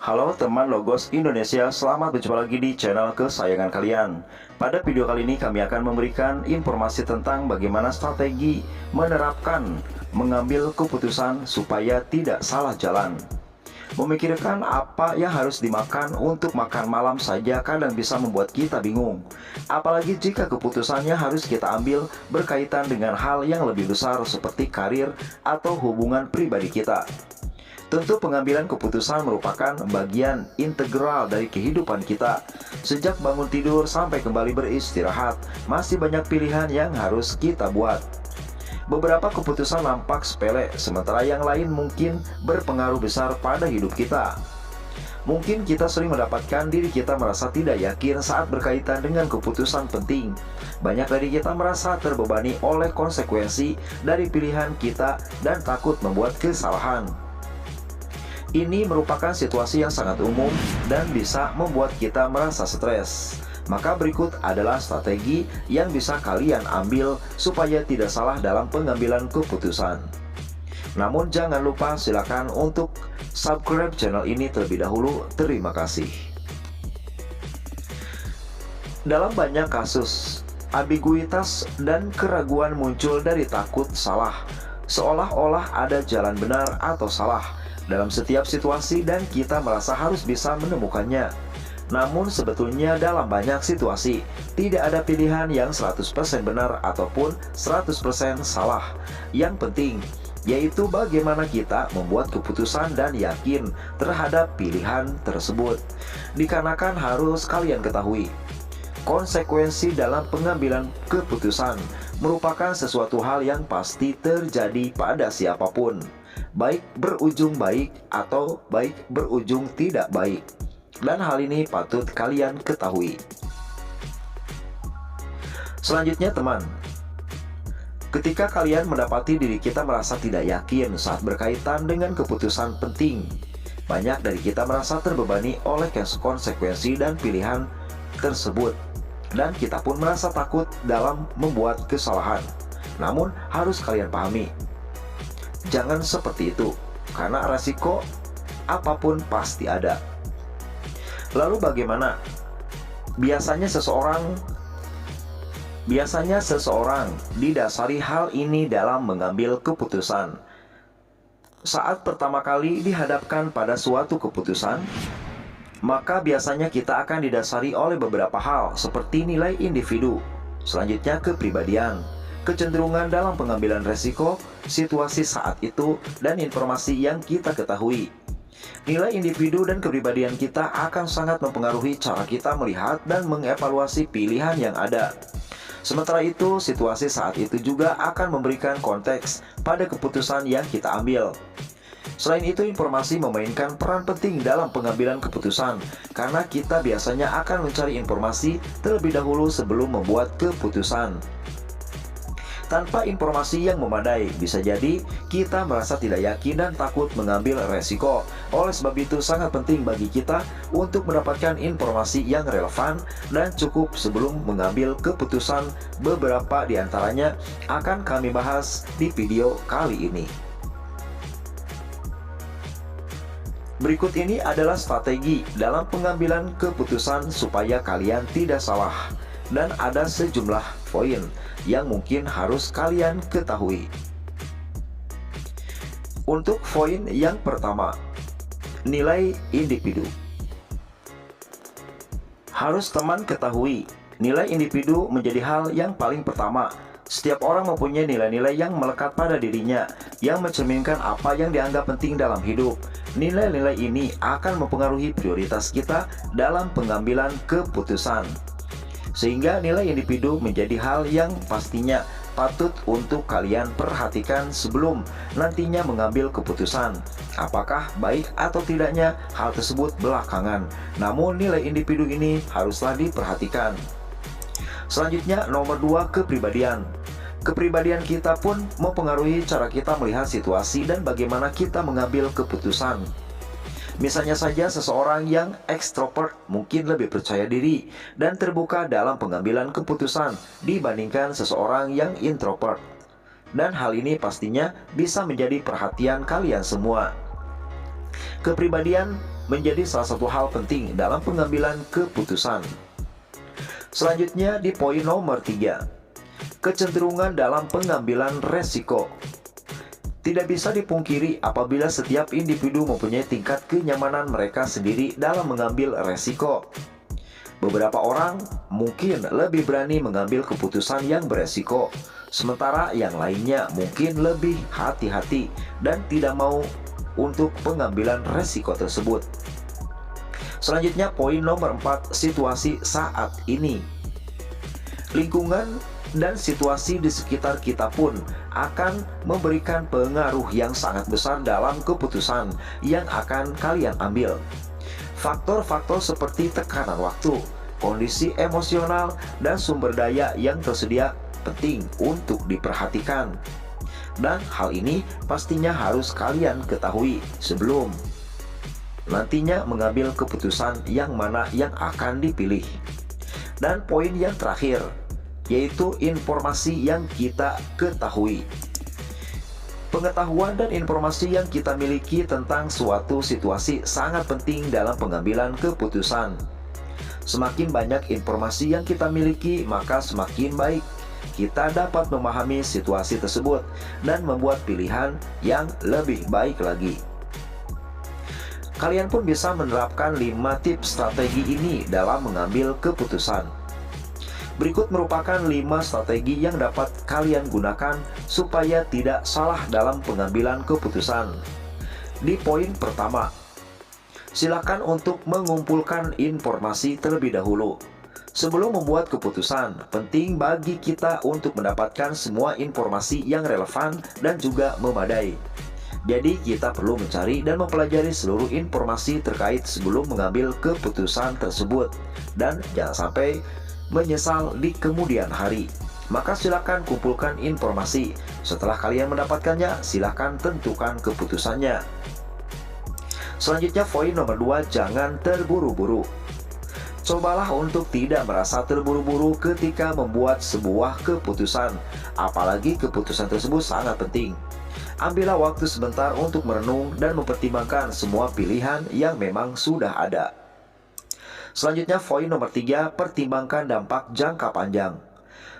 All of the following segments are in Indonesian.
Halo teman Logos Indonesia, selamat berjumpa lagi di channel kesayangan kalian. Pada video kali ini kami akan memberikan informasi tentang bagaimana strategi menerapkan mengambil keputusan supaya tidak salah jalan. Memikirkan apa yang harus dimakan untuk makan malam saja kadang bisa membuat kita bingung. Apalagi jika keputusannya harus kita ambil berkaitan dengan hal yang lebih besar seperti karir atau hubungan pribadi kita. Tentu pengambilan keputusan merupakan bagian integral dari kehidupan kita. Sejak bangun tidur sampai kembali beristirahat, masih banyak pilihan yang harus kita buat. Beberapa keputusan nampak sepele, sementara yang lain mungkin berpengaruh besar pada hidup kita. Mungkin kita sering mendapatkan diri kita merasa tidak yakin saat berkaitan dengan keputusan penting. Banyak dari kita merasa terbebani oleh konsekuensi dari pilihan kita dan takut membuat kesalahan. Ini merupakan situasi yang sangat umum dan bisa membuat kita merasa stres. Maka berikut adalah strategi yang bisa kalian ambil supaya tidak salah dalam pengambilan keputusan. Namun jangan lupa silakan untuk subscribe channel ini terlebih dahulu. Terima kasih. Dalam banyak kasus, ambiguitas dan keraguan muncul dari takut salah, seolah-olah ada jalan benar atau salah dalam setiap situasi dan kita merasa harus bisa menemukannya. Namun sebetulnya dalam banyak situasi tidak ada pilihan yang 100% benar ataupun 100% salah. Yang penting yaitu bagaimana kita membuat keputusan dan yakin terhadap pilihan tersebut. Dikarenakan harus kalian ketahui, konsekuensi dalam pengambilan keputusan merupakan sesuatu hal yang pasti terjadi pada siapapun, baik berujung baik atau baik berujung tidak baik. Dan hal ini patut kalian ketahui. Selanjutnya teman, ketika kalian mendapati diri kita merasa tidak yakin saat berkaitan dengan keputusan penting, banyak dari kita merasa terbebani oleh konsekuensi dan pilihan tersebut, dan kita pun merasa takut dalam membuat kesalahan. Namun harus kalian pahami, jangan seperti itu, karena resiko apapun pasti ada. Lalu bagaimana? Biasanya seseorang didasari hal ini dalam mengambil keputusan. Saat pertama kali dihadapkan pada suatu keputusan, maka biasanya kita akan didasari oleh beberapa hal seperti nilai individu, selanjutnya kepribadian, kecenderungan dalam pengambilan resiko, situasi saat itu, dan informasi yang kita ketahui. Nilai individu dan kepribadian kita akan sangat mempengaruhi cara kita melihat dan mengevaluasi pilihan yang ada. Sementara itu, situasi saat itu juga akan memberikan konteks pada keputusan yang kita ambil. Selain itu, informasi memainkan peran penting dalam pengambilan keputusan, karena kita biasanya akan mencari informasi terlebih dahulu sebelum membuat keputusan. Tanpa informasi yang memadai, bisa jadi kita merasa tidak yakin dan takut mengambil resiko. Oleh sebab itu sangat penting bagi kita untuk mendapatkan informasi yang relevan dan cukup sebelum mengambil keputusan. Beberapa di antaranya akan kami bahas di video kali ini. Berikut ini adalah strategi dalam pengambilan keputusan supaya kalian tidak salah, dan ada sejumlah poin yang mungkin harus kalian ketahui. Untuk poin yang pertama, nilai individu. Harus teman ketahui, nilai individu menjadi hal yang paling pertama. Setiap orang mempunyai nilai-nilai yang melekat pada dirinya, yang mencerminkan apa yang dianggap penting dalam hidup. Nilai-nilai ini akan mempengaruhi prioritas kita dalam pengambilan keputusan, sehingga nilai individu menjadi hal yang pastinya patut untuk kalian perhatikan sebelum nantinya mengambil keputusan. Apakah baik atau tidaknya, hal tersebut belakangan, namun nilai individu ini haruslah diperhatikan. Selanjutnya, nomor 2, kepribadian. Kepribadian kita pun mempengaruhi cara kita melihat situasi dan bagaimana kita mengambil keputusan. Misalnya saja seseorang yang ekstrovert mungkin lebih percaya diri dan terbuka dalam pengambilan keputusan dibandingkan seseorang yang introvert. Dan hal ini pastinya bisa menjadi perhatian kalian semua. Kepribadian menjadi salah satu hal penting dalam pengambilan keputusan. Selanjutnya di poin nomor 3, kecenderungan dalam pengambilan resiko. Tidak bisa dipungkiri apabila setiap individu mempunyai tingkat kenyamanan mereka sendiri dalam mengambil resiko. Beberapa orang mungkin lebih berani mengambil keputusan yang beresiko, sementara yang lainnya mungkin lebih hati-hati dan tidak mau untuk pengambilan resiko tersebut. Selanjutnya poin nomor 4, situasi saat ini. Lingkungan dan situasi di sekitar kita pun akan memberikan pengaruh yang sangat besar dalam keputusan yang akan kalian ambil. Faktor-faktor seperti tekanan waktu, kondisi emosional, dan sumber daya yang tersedia penting untuk diperhatikan. Dan hal ini pastinya harus kalian ketahui sebelum nantinya mengambil keputusan yang mana yang akan dipilih. Dan poin yang terakhir, yaitu informasi yang kita ketahui. Pengetahuan dan informasi yang kita miliki tentang suatu situasi sangat penting dalam pengambilan keputusan. Semakin banyak informasi yang kita miliki, maka semakin baik kita dapat memahami situasi tersebut dan membuat pilihan yang lebih baik lagi. Kalian pun bisa menerapkan 5 tips strategi ini dalam mengambil keputusan. Berikut merupakan 5 strategi yang dapat kalian gunakan supaya tidak salah dalam pengambilan keputusan. Di poin pertama, silakan untuk mengumpulkan informasi terlebih dahulu. Sebelum membuat keputusan, penting bagi kita untuk mendapatkan semua informasi yang relevan dan juga memadai. Jadi kita perlu mencari dan mempelajari seluruh informasi terkait sebelum mengambil keputusan tersebut. Dan jangan sampai menyesal di kemudian hari. Maka silakan kumpulkan informasi. Setelah kalian mendapatkannya, silakan tentukan keputusannya. Selanjutnya poin nomor 2, jangan terburu-buru. Cobalah untuk tidak merasa terburu-buru ketika membuat sebuah keputusan, apalagi keputusan tersebut sangat penting. Ambillah waktu sebentar untuk merenung dan mempertimbangkan semua pilihan yang memang sudah ada. Selanjutnya poin nomor 3, pertimbangkan dampak jangka panjang.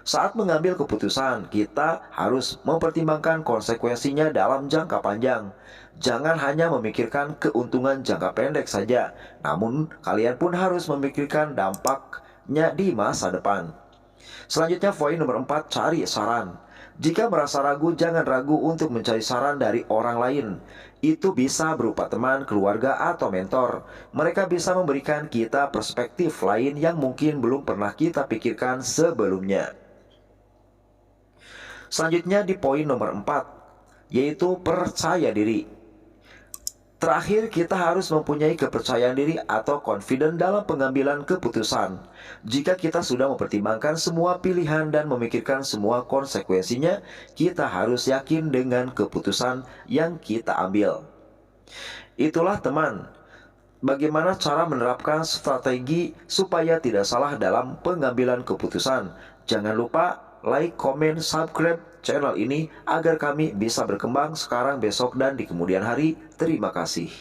Saat mengambil keputusan, kita harus mempertimbangkan konsekuensinya dalam jangka panjang. Jangan hanya memikirkan keuntungan jangka pendek saja, namun kalian pun harus memikirkan dampaknya di masa depan. Selanjutnya poin nomor 4, cari saran. Jika merasa ragu, jangan ragu untuk mencari saran dari orang lain. Itu bisa berupa teman, keluarga, atau mentor. Mereka bisa memberikan kita perspektif lain yang mungkin belum pernah kita pikirkan sebelumnya. Selanjutnya di poin nomor 4, yaitu percaya diri. Terakhir, kita harus mempunyai kepercayaan diri atau confident dalam pengambilan keputusan. Jika kita sudah mempertimbangkan semua pilihan dan memikirkan semua konsekuensinya, kita harus yakin dengan keputusan yang kita ambil. Itulah teman, bagaimana cara menerapkan strategi supaya tidak salah dalam pengambilan keputusan. Jangan lupa like, comment, subscribe channel ini agar kami bisa berkembang sekarang, besok, dan di kemudian hari. Terima kasih.